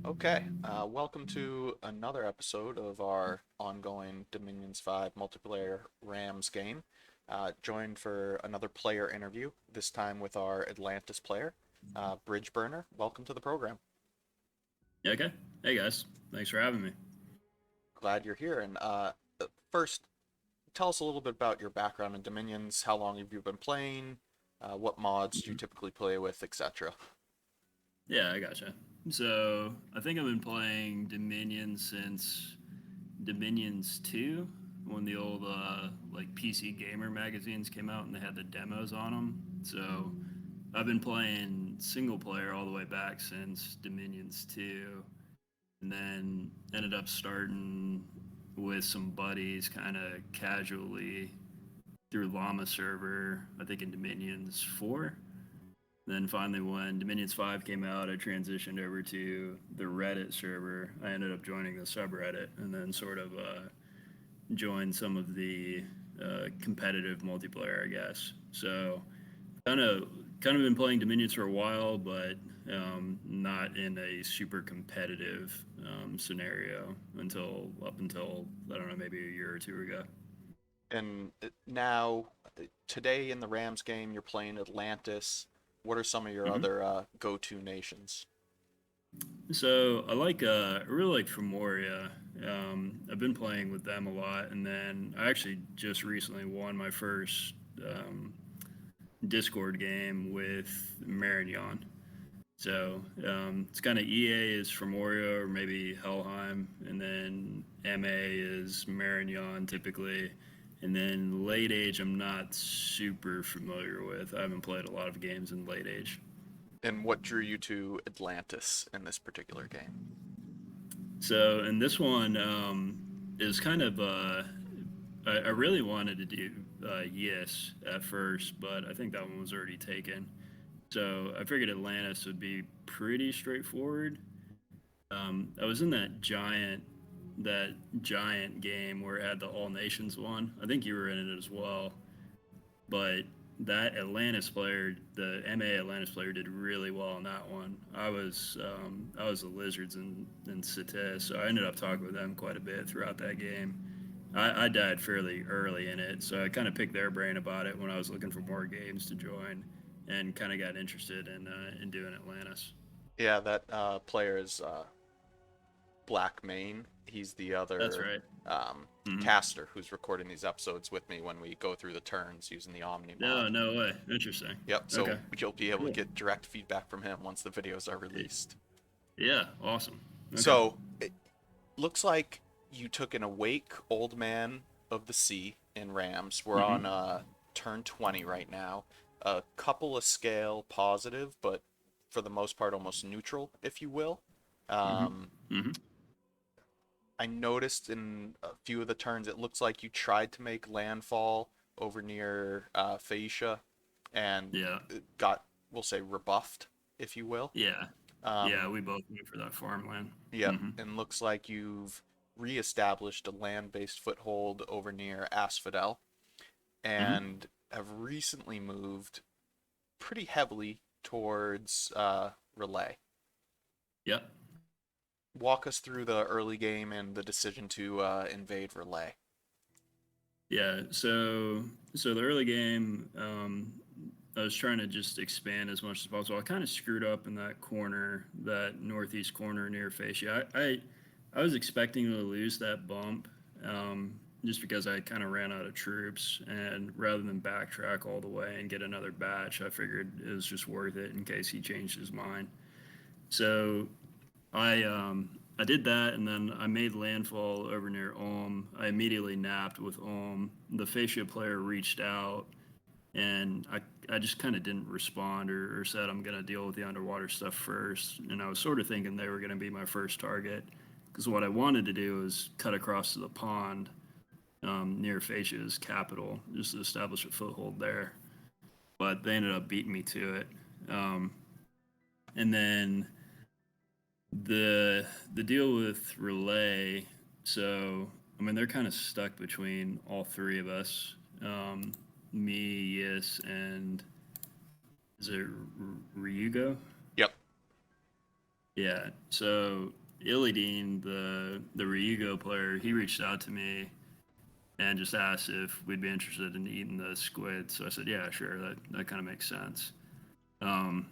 Okay, welcome to another episode of our ongoing Dominions 5 multiplayer Rams game. Joined for another player interview, this time with our Atlantis player, Bridge Burner. Welcome to the program. Yeah, okay. Hey guys, thanks for having me. Glad you're here. And first, tell us a little bit about your background in Dominions. How long have you been playing? What mods do you Mhm. typically play with, etc.? Yeah, I gotcha. So I think I've been playing Dominion since Dominions 2, when the old like PC Gamer magazines came out and they had the demos on them. So I've been playing single player all the way back since Dominions 2, and then ended up starting with some buddies kind of casually through Llama server, I think in Dominions 4. Then finally, when Dominions 5 came out, I transitioned over to the Reddit server. I ended up joining the subreddit and then sort of joined some of the competitive multiplayer, I guess. So kind of kind of been playing Dominions for a while, but not in a super competitive scenario until I don't know, maybe a year or two ago. And now, today in the Rams game, you're playing Atlantis. What are some of your Mm-hmm. other go-to nations? So I really like Femoria. I've been playing with them a lot, and then I actually just recently won my first um, Discord game with Marignon. So it's kind of EA is Femoria or maybe Helheim, and then MA is Marignon typically, and then late age I'm not super familiar with. I haven't played a lot of games in late age. And what drew you to Atlantis in this particular game? So in this one is kind of I really wanted to do Yes at first, but I think that one was already taken. So I figured Atlantis would be pretty straightforward. I was in that giant game where it had the All Nations one. I think you were in it as well. But that Atlantis player, the MA Atlantis player, did really well in that one. I was the Lizards in Cites, so I ended up talking with them quite a bit throughout that game. I died fairly early in it, so I kind of picked their brain about it when I was looking for more games to join, and kind of got interested in doing Atlantis. Yeah, that player is Black Mane. He's the That's other right. Hmm. caster who's recording these episodes with me when we go through the turns using the Omni No, mod. no way. Interesting. Yep, so Okay. you'll be able to Cool. get direct feedback from him once the videos are released. Yeah. Awesome. Okay. So it looks like you took an Awake Old Man of the Sea in Rams. We're on Hmm. turn 20 right now. A couple of scale positive, but for the most part almost neutral, if you will. Hmm. Um, Hmm. I noticed in a few of the turns it looks like you tried to make landfall over near Phaeacia and Yeah. got, we'll say, rebuffed, if you will. Yeah. Yeah. Um, We both went for that farmland. Yep, Hmm. and looks like you've reestablished a land-based foothold over near Asphodel Hmm. and have recently moved pretty heavily towards Relay. Yep. Walk us through the early game and the decision to invade Relay. Yeah. So the early game, I was trying to just expand as much as possible. I kind of screwed up in that corner, that northeast corner near Fascia. I was expecting to lose that bump, just because I kind of ran out of troops, and rather than backtrack all the way and get another batch, I figured it was just worth it in case he changed his mind. So I did that, and then I made landfall over near Ulm. I immediately napped with Ulm. The Fascia player reached out, and I just kind of didn't respond or said I'm going to deal with the underwater stuff first. And I was sort of thinking they were going to be my first target, because what I wanted to do was cut across to the pond near Fascia's capital, just to establish a foothold there. But they ended up beating me to it. Um, and then the deal with relay. So I mean, they're kind of stuck between all three of us. Me, Yes, and is it Ryugo? Yep. Yeah. So Illidean, the Ryugo player, he reached out to me and just asked if we'd be interested in eating the squid. So I said, yeah, sure. That kind of makes sense. Um,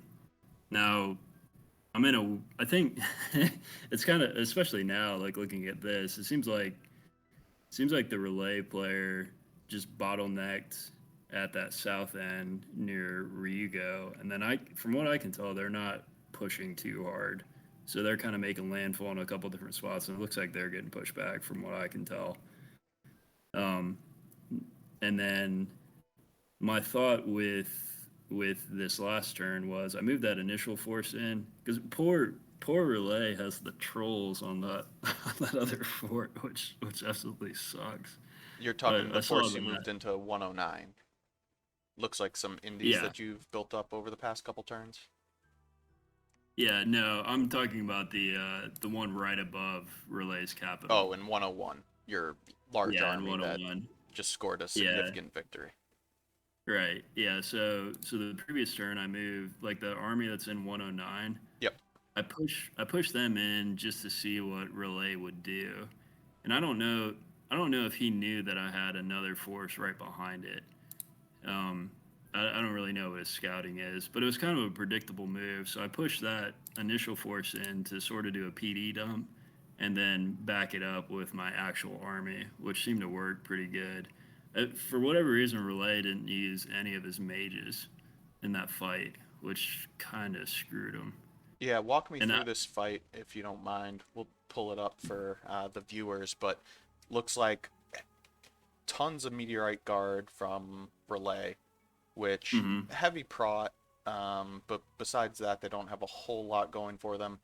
Now I'm in a. I think it's kind of, especially now, like looking at this, it seems like the relay player just bottlenecked at that south end near Ryugo, and then from what I can tell, they're not pushing too hard, so they're kind of making landfall in a couple different spots, and it looks like they're getting pushed back from what I can tell. Um, and then my thought with this last turn was I moved that initial force in because poor relay has the trolls on that on that other fort, which absolutely sucks. You're But talking the I saw force you that. moved into 109. Looks like some indies Yeah, that you've built up over the past couple turns. yeah. No, I'm talking about the one right above relay's capital. Oh, in 101, your large Yeah, in army that 101. just scored a Yeah, significant victory. right. Yeah. So the previous turn I moved like the army that's in 109. Yep. I push them in just to see what relay would do, and I don't know if he knew that I had another force right behind it. Um, I don't really know what his scouting is, but it was kind of a predictable move. So I pushed that initial force in to sort of do a PD dump, and then back it up with my actual army, which seemed to work pretty good. For whatever reason, relay didn't use any of his mages in that fight, which kind of screwed him. Yeah, walk me And through this fight if you don't mind. We'll pull it up for the viewers, but looks like tons of meteorite guard from relay, which mhm. heavy prot. But besides that, they don't have a whole lot going for them.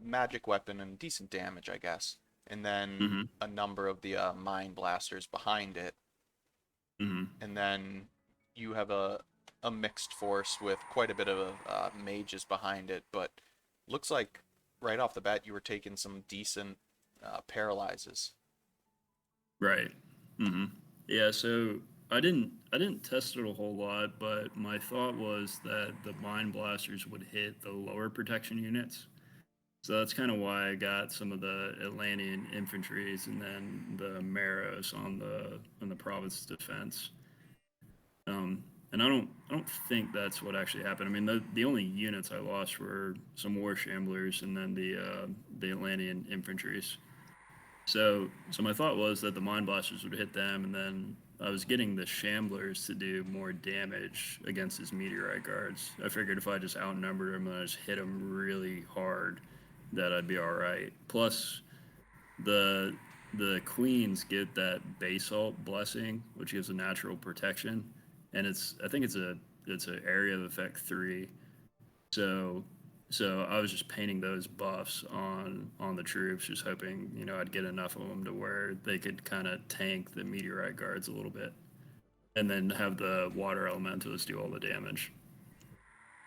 Magic weapon and decent damage, I guess. And then Mhm. a number of the mine blasters behind it. Mhm. And then you have a mixed force with quite a bit of mages behind it. But looks like right off the bat you were taking some decent paralyzes. Right. Mhm. Yeah, so I didn't test it a whole lot, but my thought was that the mine blasters would hit the lower protection units. So that's kind of why I got some of the Atlantean infantries and then the Marrows on the province defense. Um, and I don't think that's what actually happened. I mean, the only units I lost were some war shamblers and then the Atlantean infantries. So my thought was that the mind blasters would hit them, and then I was getting the shamblers to do more damage against his meteorite guards. I figured if I just outnumbered them and I just hit them really hard, that I'd be all right. Plus, the the queens get that basalt blessing, which gives a natural protection, and I think it's an area of effect 3. So so I was just painting those buffs on the troops, just hoping I'd get enough of them to where they could kind of tank the meteorite guards a little bit, and then have the water elementals do all the damage.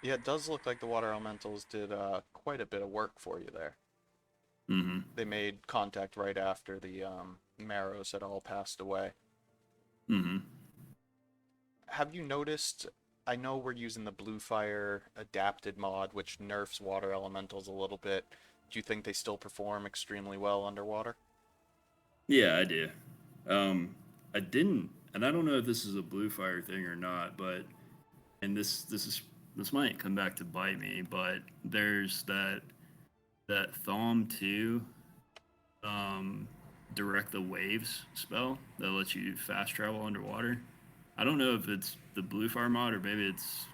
Yeah, it does look like the water elementals did quite a bit of work for you there. Mm-hmm. They made contact right after the Marrows had all passed away. Mm-hmm. Have you noticed? I know we're using the Bluefire adapted mod, which nerfs water elementals a little bit. Do you think they still perform extremely well underwater? Yeah, I do. Um, I didn't, and I don't know if this is a blue fire thing or not, but and this might come back to bite me, but there's that Thom 2 um, direct the waves spell that lets you fast travel underwater. I don't know if it's the blue fire mod or maybe it's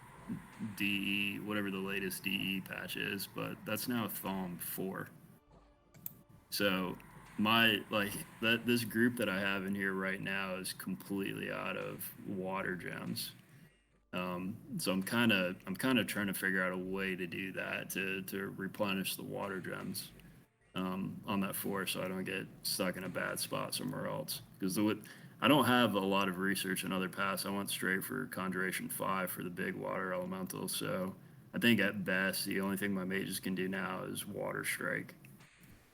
DE, whatever the latest DE patch is, but that's now Thom 4. So my like that this group that I have in here right now is completely out of water gems. So I'm kind of trying to figure out a way to do that to replenish the water gems on that force, so I don't get stuck in a bad spot somewhere else. Because I don't have a lot of research in other paths. I went straight for Conjuration 5 for the big water elemental. So I think at best the only thing my mages can do now is Water Strike,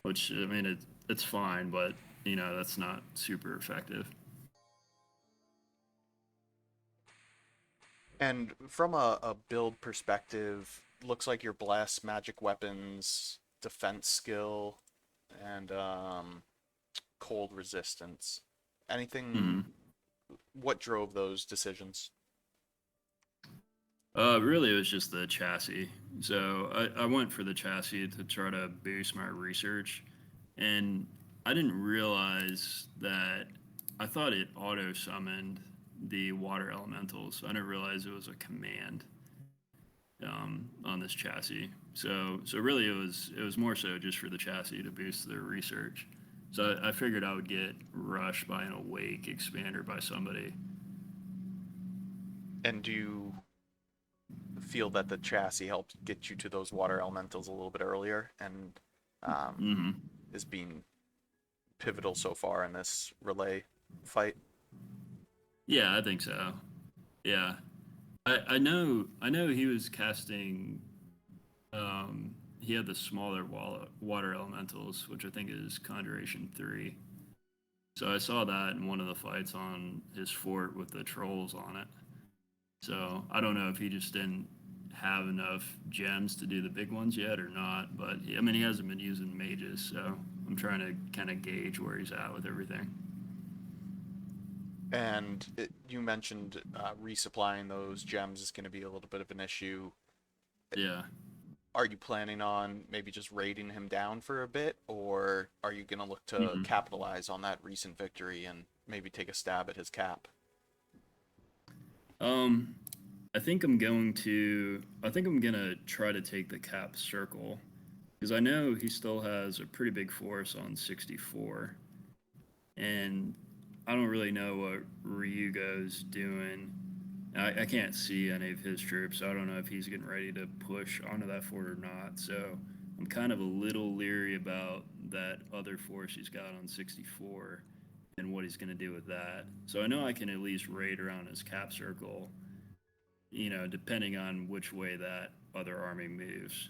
which I mean it's fine, but that's not super effective. And from a build perspective, looks like your blast magic weapons defense skill, and cold resistance. Anything? Hmm. What drove those decisions? Really, it was just the chassis. So I went for the chassis to try to boost my research, and I didn't realize that I thought it auto summoned the water elementals. I didn't realize it was a command on this chassis. So really, it was more so just for the chassis to boost their research. So I figured I would get rushed by an awake expander by somebody. And do you feel that the chassis helped get you to those water elementals a little bit earlier and um, Hmm. is being pivotal so far in this relay fight? Yeah, I think so. Yeah, I know he was casting. He had the smaller water elementals, which I think is Conjuration 3. So I saw that in one of the fights on his fort with the trolls on it. So I don't know if he just didn't have enough gems to do the big ones yet or not. But I mean, he hasn't been using mages, so I'm trying to kind of gauge where he's at with everything. And you mentioned resupplying those gems is going to be a little bit of an issue. Yeah. Are you planning on maybe just raiding him down for a bit, or are you going to look to Hmm. capitalize on that recent victory and maybe take a stab at his cap? Um, I think I'm going to. I think I'm gonna try to take the cap circle because I know he still has a pretty big force on 64, and I don't really know what Ryugo's doing. I can't see any of his troops, so I don't know if he's getting ready to push onto that fort or not. So I'm kind of a little leery about that other force he's got on 64 and what he's going to do with that. So I know I can at least raid around his cap circle, depending on which way that other army moves,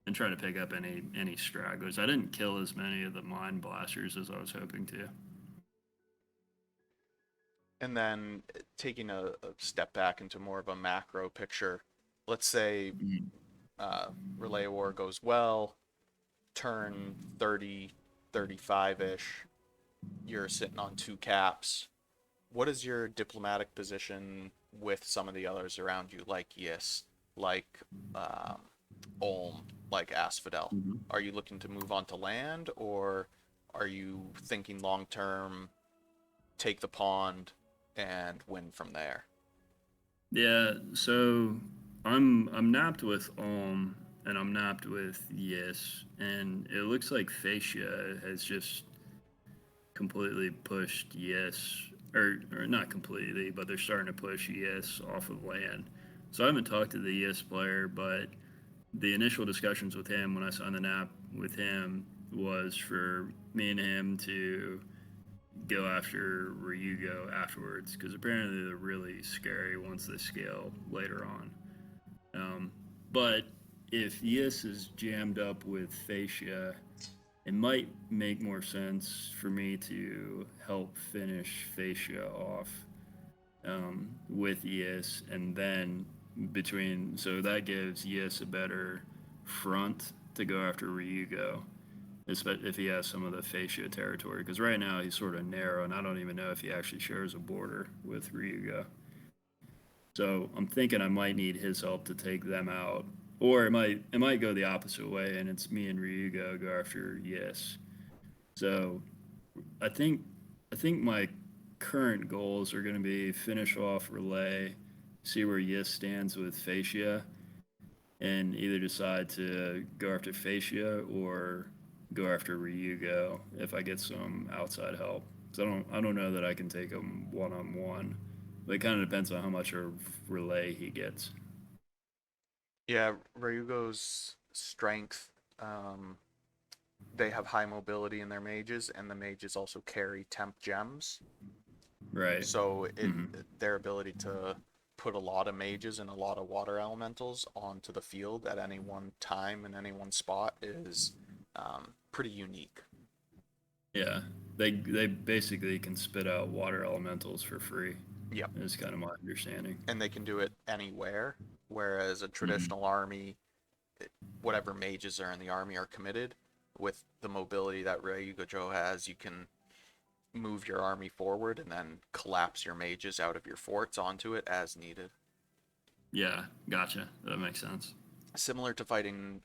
and try to pick up any stragglers. I didn't kill as many of the mine blasters as I was hoping to. And then taking a step back into more of a macro picture, let's say Mhm. Relay War goes well, turn 30, 35-ish, you're sitting on two caps. What is your diplomatic position with some of the others around you, like Yis, like um, Ulm, like Asphodel? Mhm. Are you looking to move on to land, or are you thinking long term, take the pond and win from there? Yeah, so I'm napped with and I'm napped with Yes, and it looks like Fascia has just completely pushed Yes, or not completely, but they're starting to push Yes off of land. So I haven't talked to the Yes player, but the initial discussions with him when I signed the nap with him was for me and him to go after Ryugo afterwards because apparently they're really scary once they scale later on. But if Yis is jammed up with Fascia, it might make more sense for me to help finish Fascia off with Yis, and then so that gives Yis a better front to go after Ryugo, if he has some of the Fascia territory. Because right now he's sort of narrow, and I don't even know if he actually shares a border with Ryuga. So I'm thinking I might need his help to take them out, or it might go the opposite way, and it's me and Ryuga go after Yes. So I think I think my current goals are going to be finish off Relay, see where Yes stands with Fascia, and either decide to go after Fascia or go after Ryugo if I get some outside help. Because I don't know that I can take him one on one. But it kind of depends on how much of relay he gets. Yeah, Ryugo's strength, um, they have high mobility in their mages, and the mages also carry temp gems. Right. So Hmm. their ability to put a lot of mages and a lot of water elementals onto the field at any one time in any one spot is pretty unique. Yeah. They basically can spit out water elementals for free. Yep. Is kind of my understanding. And they can do it anywhere, whereas a Hmm. traditional army whatever mages are in the army are committed. With the mobility that Ryugojo has, you can move your army forward and then collapse your mages out of your forts onto it as needed. Yeah, gotcha. That makes sense. Similar to fighting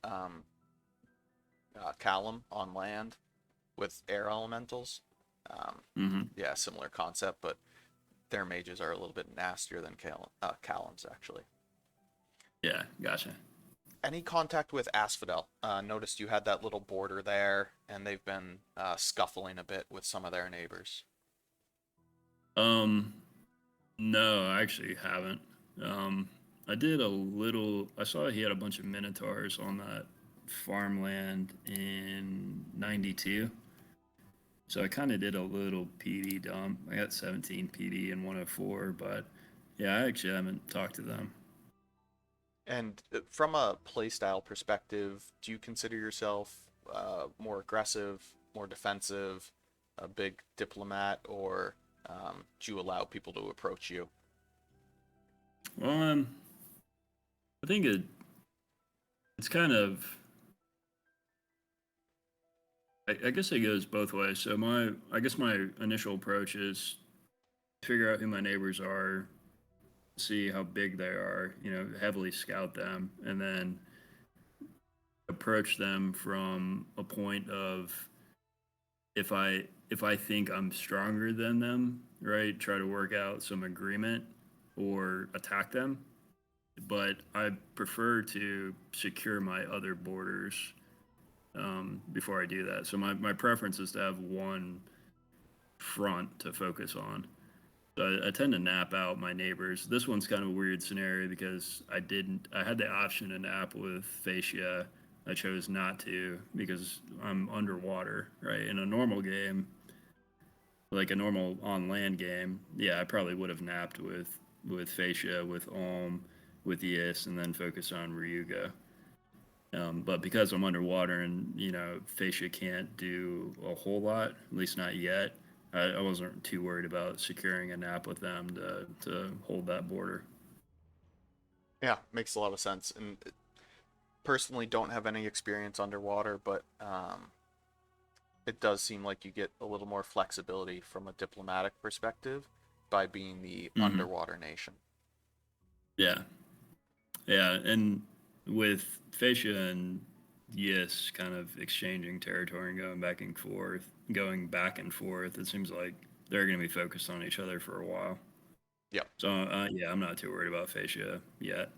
Callum on land with air elementals. Um, Mm-hmm. yeah, similar concept, but their mages are a little bit nastier than Callum's actually. Yeah, gotcha. Any contact with Asphodel? Noticed you had that little border there, and they've been scuffling a bit with some of their neighbors. Um, no, I actually haven't. Um, I did a little. I saw he had a bunch of minotaurs on that farmland in '92. So I kind of did a little PD dump. I got 17 PD and 104, but yeah, I actually haven't talked to them. And from a playstyle perspective, do you consider yourself more aggressive, more defensive, a big diplomat, or do you allow people to approach you? Well, I think it's kind of. I guess it goes both ways. So I guess my initial approach is figure out who my neighbors are, see how big they are, heavily scout them, and then approach them from a point of if I think I'm stronger than them, right? Try to work out some agreement or attack them. But I prefer to secure my other borders before I do that. So my preference is to have one front to focus on. So I tend to nap out my neighbors. This one's kind of a weird scenario because I had the option to nap with Fascia. I chose not to because I'm underwater, right? In a normal game, like a normal on land game, yeah, I probably would have napped with Fascia, with Ulm, with Yis, and then focus on Ryuga. But because I'm underwater and Fascia can't do a whole lot, at least not yet. I wasn't too worried about securing a nap with them to hold that border. Yeah, makes a lot of sense. And personally, don't have any experience underwater, but it does seem like you get a little more flexibility from a diplomatic perspective by being the Hmm. underwater nation. Yeah, yeah, and with Fascia and Yis kind of exchanging territory and going back and forth, it seems like they're going to be focused on each other for a while. Yep. So yeah, I'm not too worried about Fascia yet.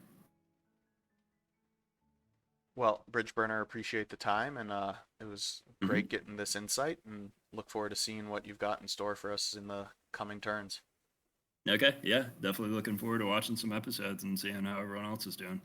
Well, Bridgeburner, appreciate the time, and it was great Hmm. getting this insight, and look forward to seeing what you've got in store for us in the coming turns. Okay, yeah, definitely looking forward to watching some episodes and seeing how everyone else is doing.